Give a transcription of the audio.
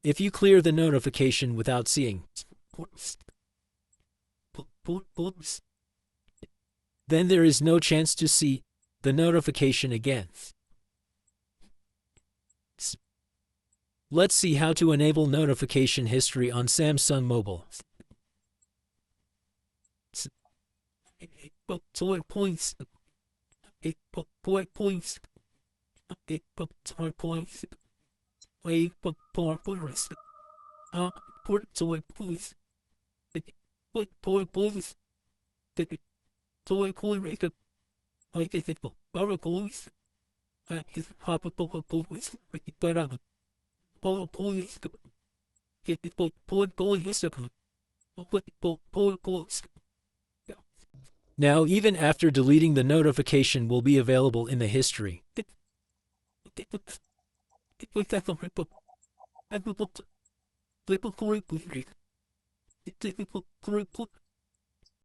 If you clear the notification without seeing, then there is no chance to see the notification again. Let's see how to enable notification history on Samsung Mobile. Points. Points. Now, even after deleting the notification will be available in the history.